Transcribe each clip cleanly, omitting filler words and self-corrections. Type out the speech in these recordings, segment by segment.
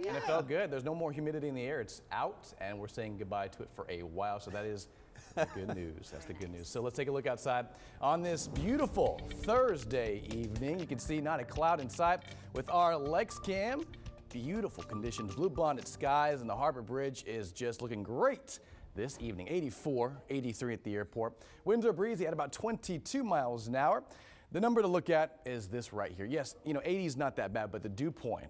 Yeah. And it felt good. There's no more humidity in the air. It's out, and we're saying goodbye to it for a while. So that is the good news. That's the good news. So let's take a look outside on this beautiful Thursday evening. You can see not a cloud in sight with our Lex Cam. Beautiful conditions, blue bonnet skies, and the Harbor Bridge is just looking great this evening. 84, 83 at the airport. Winds are breezy at about 22 miles an hour. The number to look at is this right here. Yes, 80 is not that bad, but the dew point,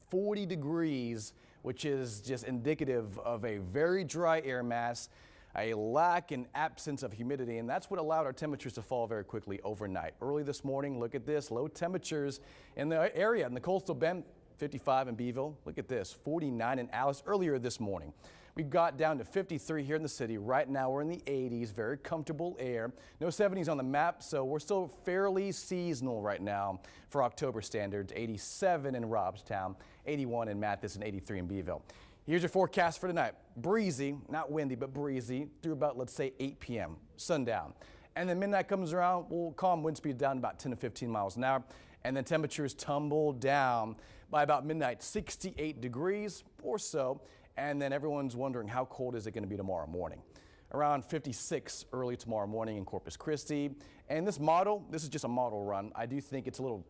40 degrees, which is just indicative of a very dry air mass, a lack and absence of humidity, and that's what allowed our temperatures to fall very quickly overnight. Early this morning, look at this, low temperatures in the area, in the coastal bend, 55 in Beeville. Look at this, 49 in Alice earlier this morning. We got down to 53 here in the city. Right now we're in the 80s, very comfortable air. No 70s on the map, so we're still fairly seasonal right now for October standards. 87 in Robstown, 81 in Mathis, and 83 in Beeville. Here's your forecast for tonight. Breezy, not windy, but breezy through about, let's say, 8 p.m., sundown. And then midnight comes around, we'll calm wind speed down about 10 to 15 miles an hour. And then temperatures tumble down by about midnight, 68 degrees or so. And then everyone's wondering, how cold is it going to be tomorrow morning? Around 56 early tomorrow morning in Corpus Christi. And this is just a model run. I do think it's a little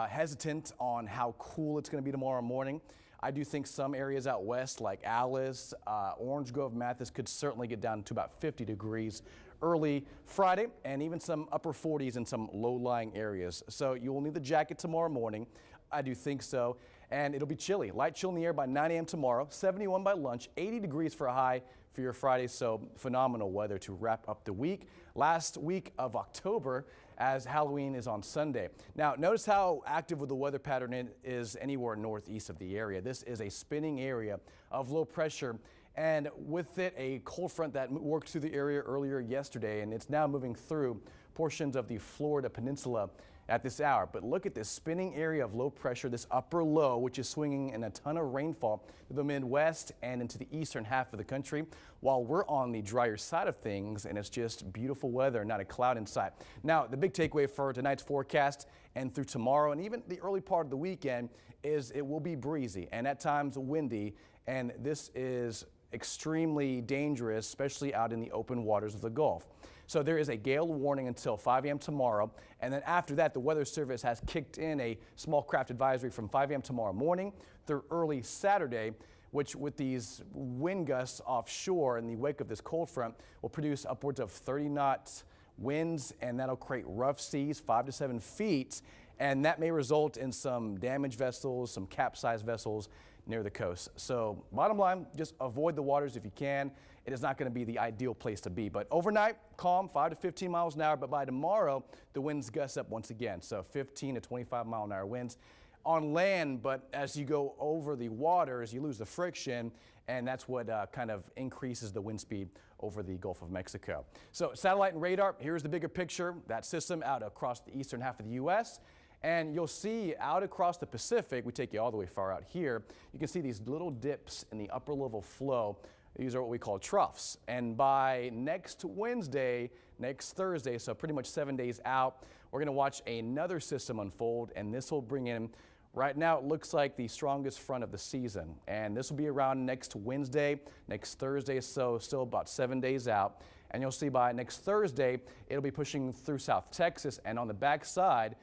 hesitant on how cool it's going to be tomorrow morning. I do think some areas out west like Alice, Orange Grove, Mathis could certainly get down to about 50 degrees early Friday, and even some upper 40s in some low-lying areas. So you will need the jacket tomorrow morning. I do think so. And it'll be chilly. Light chill in the air by 9 a.m. tomorrow, 71 by lunch, 80 degrees for a high for your Friday. So phenomenal weather to wrap up the week. Last week of October, as Halloween is on Sunday. Now, notice how active the weather pattern is anywhere northeast of the area. This is a spinning area of low pressure, and with it a cold front that worked through the area earlier yesterday, and it's now moving through portions of the Florida peninsula at this hour. But look at this spinning area of low pressure, this upper low, which is swinging in a ton of rainfall to the Midwest and into the eastern half of the country, while we're on the drier side of things, and it's just beautiful weather, not a cloud in sight. Now, the big takeaway for tonight's forecast and through tomorrow and even the early part of the weekend is it will be breezy and at times windy, and this is extremely dangerous, especially out in the open waters of the Gulf. So there is a gale warning until 5 a.m. tomorrow, and then after that, the Weather Service has kicked in a small craft advisory from 5 a.m. tomorrow morning through early Saturday, which with these wind gusts offshore in the wake of this cold front will produce upwards of 30-knot winds, and that'll create rough seas 5 to 7 feet, and that may result in some damaged vessels, some capsized vessels near the coast. So bottom line, just avoid the waters if you can. It is not going to be the ideal place to be, but overnight calm, 5 to 15 miles an hour, but by tomorrow the winds gust up once again, so 15 to 25 mile an hour winds on land, but as you go over the waters you lose the friction, and that's what kind of increases the wind speed over the Gulf of Mexico. So satellite and radar, here's the bigger picture, that system out across the eastern half of the U.S. And you'll see out across the Pacific, we take you all the way far out here, you can see these little dips in the upper level flow. These are what we call troughs. And by next Wednesday, next Thursday, so pretty much 7 days out, we're going to watch another system unfold, and this will bring in, right now it looks like the strongest front of the season. And this will be around next Wednesday, next Thursday, so still about 7 days out. And you'll see by next Thursday, it'll be pushing through South Texas, and on the backside,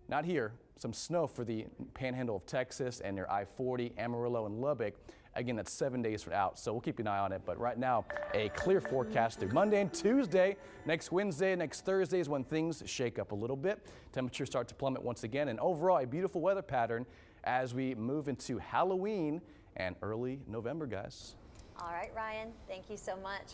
not here, some snow for the panhandle of Texas and near I-40, Amarillo, and Lubbock. Again, that's 7 days from out, so we'll keep an eye on it. But right now, a clear forecast through Monday and Tuesday. Next Wednesday, next Thursday is when things shake up a little bit. Temperatures start to plummet once again, and overall, a beautiful weather pattern as we move into Halloween and early November, guys. All right, Ryan, thank you so much.